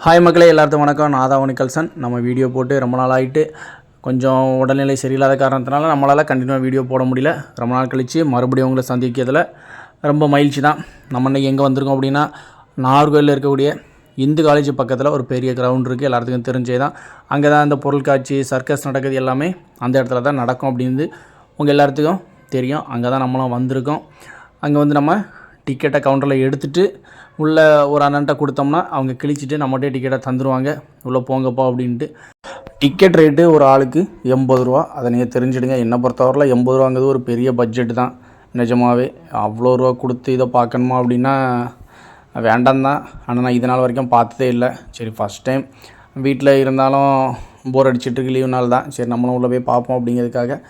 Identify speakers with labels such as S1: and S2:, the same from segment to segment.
S1: Hi மக்களே, எல்லாத்துக்கும் வணக்கம். நான் தான் உனிகல்சன். நம்ம வீடியோ போட்டு ரொம்ப நாள் ஆகிட்டு கொஞ்சம் உடல்நிலை சரியில்லாத காரணத்தினால நம்மளால் கண்டினியூவாக வீடியோ போட முடியல. ரொம்ப நாள் கழித்து மறுபடியும் உங்களை சந்திக்கிறதுல ரொம்ப மகிழ்ச்சி தான். நம்ம இன்றைக்கி எங்கே வந்திருக்கோம் அப்படின்னா, நாகர்கோவிலில் இருக்கக்கூடிய இந்து காலேஜ் பக்கத்தில் ஒரு பெரிய கிரவுண்ட் இருக்குது, எல்லாத்துக்கும் தெரிஞ்சே தான். அங்கே தான் இந்த பொருட்காட்சி, சர்க்கஸ் நடக்குது, எல்லாமே அந்த இடத்துல தான் நடக்கும் அப்படின்னு உங்கள் எல்லாத்துக்கும் தெரியும். அங்கே தான் நம்மளும் வந்திருக்கோம். அங்கே வந்து நம்ம டிக்கெட்டை கவுண்டரில் எடுத்துகிட்டு உள்ளே ஒரு அண்ணன்ட்ட கொடுத்தோம்னா அவங்க கிழிச்சிட்டு நம்மகிட்டே டிக்கெட்டை தந்துடுவாங்க. உள்ளே போங்கப்பா அப்படின்ட்டு. டிக்கெட் ரேட்டு ஒரு ஆளுக்கு 80 ரூபா. அதை நீங்கள் தெரிஞ்சுடுங்க. என்னை பொறுத்தவரையில் 80 ரூபாங்கிறது ஒரு பெரிய பட்ஜெட் தான். நிஜமாகவே அவ்வளோ ரூபா கொடுத்து இதை பார்க்கணுமா அப்படின்னா வேண்டாம் தான். ஆனால் நான் இது நாள் வரைக்கும் பார்த்ததே இல்லை. சரி, ஃபஸ்ட் டைம் வீட்டில் இருந்தாலும் போர் அடிச்சிட்ருக்கு, லீவு நாள் தான். சரி, நம்மளும் உள்ளே போய் பார்ப்போம் அப்படிங்கிறதுக்காக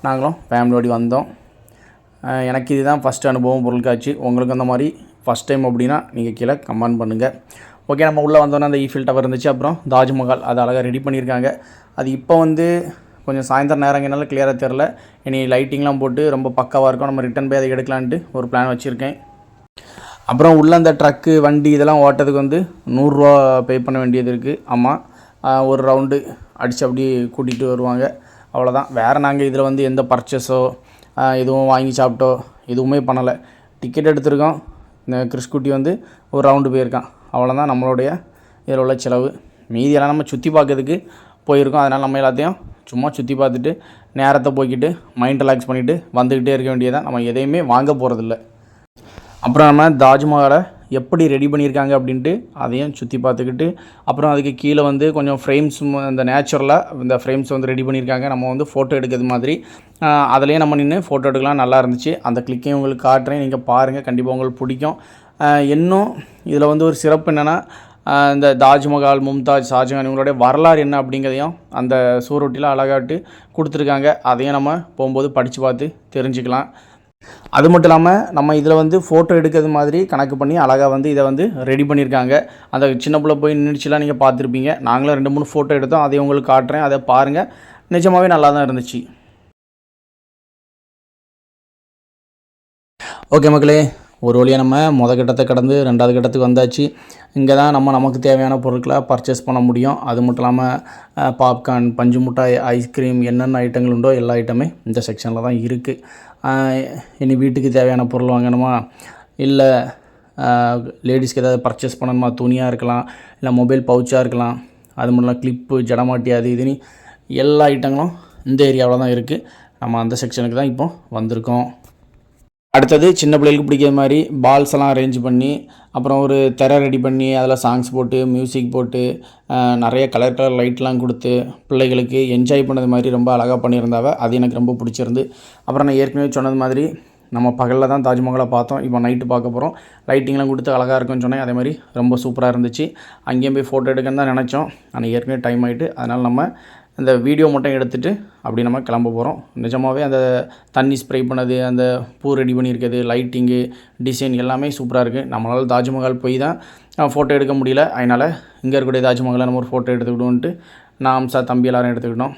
S1: நாங்களும் ஃபேமிலியோடு வந்தோம். எனக்கு இதுதான் ஃபஸ்ட் அனுபவம் பொருட்காட்சி. உங்களுக்கு அந்த மாதிரி ஃபஸ்ட் டைம் அப்படின்னா நீங்கள் கீழே கமெண்ட் பண்ணுங்கள். ஓகே, நம்ம உள்ளே வந்தோன்னா அந்த ஈஃபில் டவர் இருந்துச்சு. அப்புறம் தாஜ்மஹால் அது அழகாக ரெடி பண்ணியிருக்காங்க. அது இப்போ வந்து கொஞ்சம் சாயந்தரம் நேரங்கனால கிளியராக தெரில. இனி லைட்டிங்லாம் போட்டு ரொம்ப பக்காவாக இருக்கும். நம்ம ரிட்டன் போய் அதை எடுக்கலான்ட்டு ஒரு பிளான் வச்சுருக்கேன். அப்புறம் உள்ளே அந்த ட்ரக்கு, வண்டி இதெல்லாம் ஓட்டத்துக்கு வந்து 100 ரூபா பே பண்ண வேண்டியது இருக்குது. ஆமாம், ஒரு ரவுண்டு அடித்து அப்படி கூட்டிகிட்டு வருவாங்க, அவ்வளோதான். வேறு நாங்கள் இதில் வந்து எந்த பர்ச்சேஸோ எதுவும் வாங்கி சாப்பிட்டோ எதுவுமே பண்ணலை. டிக்கெட் எடுத்திருக்கோம். இந்த கிறிஸ்குட்டி வந்து ஒரு ரவுண்டு போயிருக்கான், அவ்வளோதான் நம்மளுடைய இதில் உள்ள செலவு. மீதியெல்லாம் நம்ம சுற்றி பார்க்கறதுக்கு போயிருக்கோம். அதனால் நம்ம எல்லாத்தையும் சும்மா சுற்றி பார்த்துட்டு நேரத்தை போய்கிட்டு மைண்ட் ரிலாக்ஸ் பண்ணிவிட்டு வந்துக்கிட்டே இருக்க வேண்டியதான். நம்ம எதையுமே வாங்க போகிறதில்ல. அப்புறம் நம்ம தாஜ்மஹாலை எப்படி ரெடி பண்ணியிருக்காங்க அப்படின்ட்டு அதையும் சுற்றி பார்த்துக்கிட்டு, அப்புறம் அதுக்கு கீழே வந்து கொஞ்சம் ஃப்ரேம்ஸ், இந்த நேச்சுரலாக இந்த ஃப்ரேம்ஸ் வந்து ரெடி பண்ணியிருக்காங்க. நம்ம வந்து ஃபோட்டோ எடுக்கிறது மாதிரி அதிலேயே நம்ம நின்று ஃபோட்டோ எடுக்கலாம். நல்லா இருந்துச்சு. அந்த கிளிக்கையும் உங்களுக்கு காட்டுறேன், நீங்கள் பாருங்கள், கண்டிப்பாக உங்களுக்கு பிடிக்கும். இன்னும் இதில் வந்து ஒரு சிறப்பு என்னென்னா, இந்த தாஜ்மஹால், மும்தாஜ், ஷாஜஹான் இவங்களுடைய வரலாறு என்ன அப்படிங்கிறதையும் அந்த சுவரொட்டியில் அழகாட்டு கொடுத்துருக்காங்க. அதையும் நம்ம போகும்போது படித்து பார்த்து தெரிஞ்சுக்கலாம். அது மட்டும் இல்லாமல் நம்ம இதில் வந்து ஃபோட்டோ எடுக்கிறது மாதிரி கணக்கு பண்ணி அழகாக வந்து இதை வந்து ரெடி பண்ணியிருக்காங்க. அந்த சின்ன பிள்ளை போய் நின்றுச்சுலாம் நீங்கள் பார்த்துருப்பீங்க. நாங்களும் 2-3 ஃபோட்டோ எடுத்தோம். அதை உங்களுக்கு காட்டுறேன், அதை பாருங்கள். நிஜமாகவே நல்லா தான் இருந்துச்சு. ஓகே மக்களே, ஒரு வழியாக நம்ம கட்டத்தை கடந்து 2வது கட்டத்துக்கு வந்தாச்சு. இங்கே தான் நமக்கு தேவையான பொருட்களை பர்ச்சேஸ் பண்ண முடியும். அது மட்டும் இல்லாமல் பாப்கார்ன், பஞ்சு மிட்டாய், ஐஸ்கிரீம், என்னென்ன ஐட்டங்கள் உண்டோ எல்லா ஐட்டமே இந்த செக்ஷனில் தான் இருக்குது. இனி வீட்டுக்கு தேவையான பொருள் வாங்கணுமா, இல்லை லேடிஸ்க்கு ஏதாவது பர்ச்சேஸ் பண்ணணுமா, துணியாக இருக்கலாம், இல்லை மொபைல் பவுச்சாக இருக்கலாம், அது மட்டும் இல்லாமல் கிளிப்பு, ஜடமாட்டி, அது இதுன்னு எல்லா ஐட்டங்களும் இந்த ஏரியாவில் தான் இருக்குது. நம்ம அந்த செக்ஷனுக்கு தான் இப்போ வந்திருக்கோம். அடுத்தது சின்ன பிள்ளைகளுக்கு பிடிக்கிற மாதிரி பால்ஸ் எல்லாம் அரேஞ்ச் பண்ணி, அப்புறம் ஒரு திரை ரெடி பண்ணி அதில் சாங்ஸ் போட்டு, மியூசிக் போட்டு, நிறைய கலர் லைட்லாம் கொடுத்து பிள்ளைகளுக்கு என்ஜாய் பண்ணது மாதிரி ரொம்ப அழகாக பண்ணியிருந்தாவ. அது எனக்கு ரொம்ப பிடிச்சிருந்து. அப்புறம் நான் ஏற்கனவே சொன்னது மாதிரி நம்ம பகலில் தான் தாஜ்மஹாலை பார்த்தோம். இப்போ நைட்டு பார்க்க போகிறோம். லைட்டிங்லாம் கொடுத்து அழகாக இருக்குன்னு சொன்னேன். அதே மாதிரி ரொம்ப சூப்பராக இருந்துச்சு. அங்கேயும் போய் ஃபோட்டோ எடுக்கன்னு தான் நினச்சோம். ஆனால் ஏற்கனவே டைம் ஆகிட்டு, அதனால் நம்ம இந்த வீடியோ மட்டும் எடுத்துகிட்டு அப்படி நம்ம கிளம்ப போகிறோம். நிஜமாகவே அந்த தண்ணி ஸ்ப்ரே பண்ணது, அந்த பூ ரெடி பண்ணியிருக்கிறது, லைட்டிங்கு, டிசைன் எல்லாமே சூப்பராக இருக்குது. நம்மளால் தாஜ்மஹால் போய் தான் ஃபோட்டோ எடுக்க முடியல. அதனால் இங்கே இருக்கக்கூடிய தாஜ்மஹாலை நம்ம ஒரு ஃபோட்டோ எடுத்துக்கிட்டோன்ட்டு நான் அம்சா, தம்பி எல்லோரும் எடுத்துக்கிட்டோம்.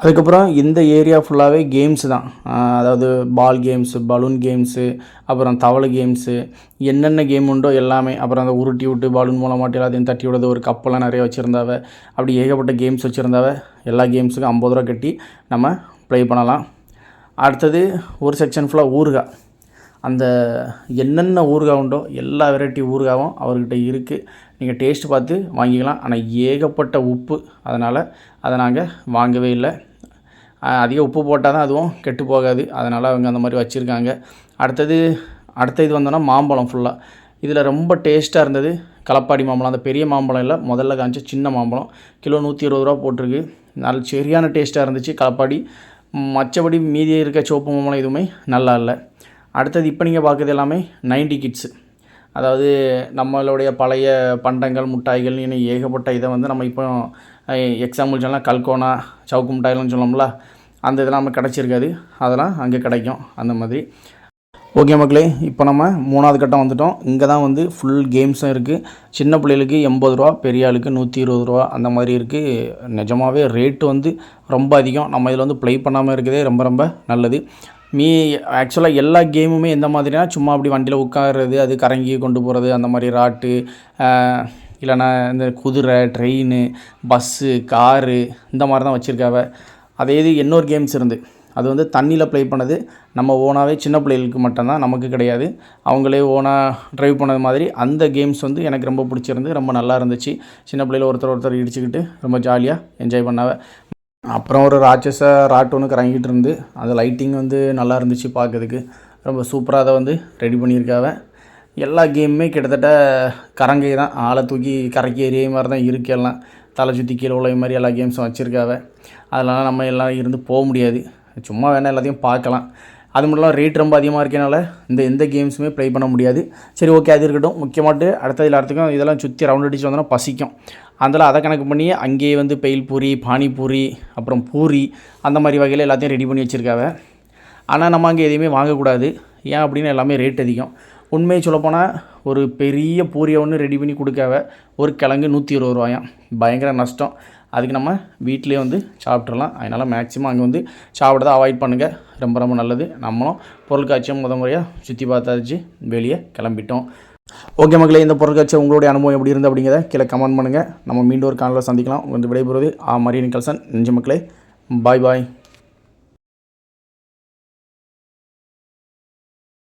S1: அதுக்கப்புறம் இந்த ஏரியா ஃபுல்லாகவே கேம்ஸு தான். அதாவது பால் கேம்ஸு, பலூன் கேம்ஸு, அப்புறம் தவளை கேம்ஸு, என்னென்ன கேம் உண்டோ எல்லாமே. அப்புறம் அந்த உருட்டி விட்டு பாலூன் மூலமாட்டி எல்லாத்தையும் தட்டி விடுறது, ஒரு கப்பெல்லாம் நிறைய வச்சுருந்தாவ. அப்படி ஏகப்பட்ட கேம்ஸ் வச்சுருந்தாவ. எல்லா கேம்ஸுக்கும் 50 ரூபா கட்டி நம்ம ப்ளே பண்ணலாம். அடுத்தது ஒரு செக்ஷன் ஃபுல்லாக ஊறுகாய். அந்த என்னென்ன ஊறுகாய் உண்டோ எல்லா வெரைட்டி ஊறுகாயும் அவர்கிட்ட இருக்குது. நீங்கள் டேஸ்ட் பார்த்து வாங்கிக்கலாம். ஆனால் ஏகப்பட்ட உப்பு, அதனால் அதை நாங்கள் வாங்கவே இல்லை. அதிக உப்பு போட்டால் தான் அதுவும் கெட்டு போகாது, அதனால் அவங்க அந்த மாதிரி வச்சுருக்காங்க. அடுத்த இது வந்தோன்னா மாம்பழம் ஃபுல்லாக. இதில் ரொம்ப டேஸ்ட்டாக இருந்தது களப்பாடி மாம்பழம். அந்த பெரிய மாம்பழம் இல்லை, முதல்ல காமிச்ச சின்ன மாம்பழம். கிலோ 120 ரூபா போட்டிருக்கு. நல்ல சரியான டேஸ்ட்டாக இருந்துச்சு களப்பாடி. மற்றபடி மீதி இருக்க சிவப்பு மாம்பழம் எதுவுமே நல்லா இல்லை. அடுத்தது இப்போ நீங்கள் பார்க்குறது எல்லாமே 90 கிட்ஸு. அதாவது நம்மளுடைய பழைய பண்டங்கள், முட்டாய்கள், இன்னும் ஏகப்பட்ட இதை வந்து நம்ம இப்போ எக்ஸாம்பிள் சொன்னால் கல்கோனா, சவுக்கு மிட்டாய்லாம் சொல்லோம்ல, அந்த இதெல்லாம் நம்ம கிடச்சிருக்காது. அதெல்லாம் அங்கே கிடைக்கும் அந்த மாதிரி. ஓகே மக்களே, இப்போ நம்ம 3வது கட்டம் வந்துவிட்டோம். இங்கே தான் வந்து ஃபுல் கேம்ஸும் இருக்குது. சின்ன பிள்ளைகளுக்கு 80 ரூபா, பெரிய ஆளுக்கு 120 ரூபா அந்த மாதிரி இருக்குது. நிஜமாகவே ரேட்டு வந்து ரொம்ப அதிகம். நம்ம இதில் வந்து ப்ளே பண்ணாமல் இருக்கிறதே ரொம்ப ரொம்ப நல்லது. ஆக்சுவலாக எல்லா கேமுமே எந்த மாதிரினா, சும்மா அப்படி வண்டியில் உட்காருறது, அது கரங்கி கொண்டு போகிறது, அந்த மாதிரி ராட்டு, இல்லைனா இந்த குதிரை, ட்ரெயின், பஸ்ஸு, காரு இந்த மாதிரி தான் வச்சுருக்காவ. அதே இது இன்னொரு கேம்ஸ் இருந்து அது வந்து தண்ணியில் ப்ளே பண்ணது. நம்ம ஓனாகவே சின்ன பிள்ளைகளுக்கு மட்டும்தான், நமக்கு கிடையாது. அவங்களே ஓனாக ட்ரைவ் பண்ணது மாதிரி அந்த கேம்ஸ் வந்து எனக்கு ரொம்ப பிடிச்சிருந்து, ரொம்ப நல்லா இருந்துச்சு. சின்ன பிள்ளையில் ஒருத்தர் இடிச்சுக்கிட்டு ரொம்ப ஜாலியாக என்ஜாய் பண்ணாவ. அப்புறம் ஒரு ராட்சச ராட்டு ஒன்று கறங்கிட்டு இருந்து அது லைட்டிங் வந்து நல்லா இருந்துச்சு பார்க்கறதுக்கு. ரொம்ப சூப்பராக அதை வந்து ரெடி பண்ணியிருக்காவ. எல்லா கேமுமே கிட்டத்தட்ட கரங்கை தான், ஆளை தூக்கி கரைக்கி எறிய மாதிரி தான் இருக்குது. எல்லாம் தலை சுற்றி கீழே உள்ள மாதிரி எல்லா கேம்ஸும் வச்சுருக்காவ. அதெல்லாம் நம்ம எல்லாம் இருந்து போக முடியாது, சும்மா வேணால் எல்லாத்தையும் பார்க்கலாம். அது மட்டும் இல்லாமல் ரேட் ரொம்ப அதிகமாக இருக்கனால எந்த கேம்ஸுமே ப்ளே பண்ண முடியாது. சரி, ஓகே, அது இருக்கட்டும். முக்கியமாட்டு அடுத்தது எல்லாத்துக்கும் இதெல்லாம் சுற்றி ரவுண்ட் அடிச்சு வந்தோன்னா பசிக்கும். அதில் அதை கணக்கு பண்ணி அங்கேயே வந்து பெயில் பூரி, பானிபூரி, அப்புறம் பூரி அந்த மாதிரி வகையில் எல்லாத்தையும் ரெடி பண்ணி வச்சுருக்காவ. ஆனால் நம்ம அங்கே எதையுமே வாங்கக்கூடாது. ஏன் அப்படின்னு எல்லாமே ரேட் அதிகம். உண்மையை சொல்லப்போனால் ஒரு பெரிய பூரியை ஒன்று ரெடி பண்ணி கொடுக்காவ. ஒரு கிழங்கு 120 ரூபாயாம். பயங்கர நஷ்டம். அதுக்கு நம்ம வீட்டிலே வந்து சாப்பிட்றலாம். அதனால் மேக்ஸிமம் அங்கே வந்து சாப்பிட்றத அவாய்ட் பண்ணுங்கள், ரொம்ப ரொம்ப நல்லது. நம்மளும் பொருட்காட்சியும் முறையாக சுற்றி பார்த்தாச்சு, வெளியே கிளம்பிட்டோம். ஓகே மக்களே, இந்த பொருட்காட்சி உங்களுடைய அனுபவம் எப்படி இருந்து அப்படிங்கிறத கீழே கமெண்ட் பண்ணுங்கள். நம்ம மீண்டும் ஒரு காணொலியில் சந்திக்கலாம். உங்களுக்கு விடைபெறுவது மரியன் கல்சன். நெஞ்சு மக்களே, பாய் பாய்.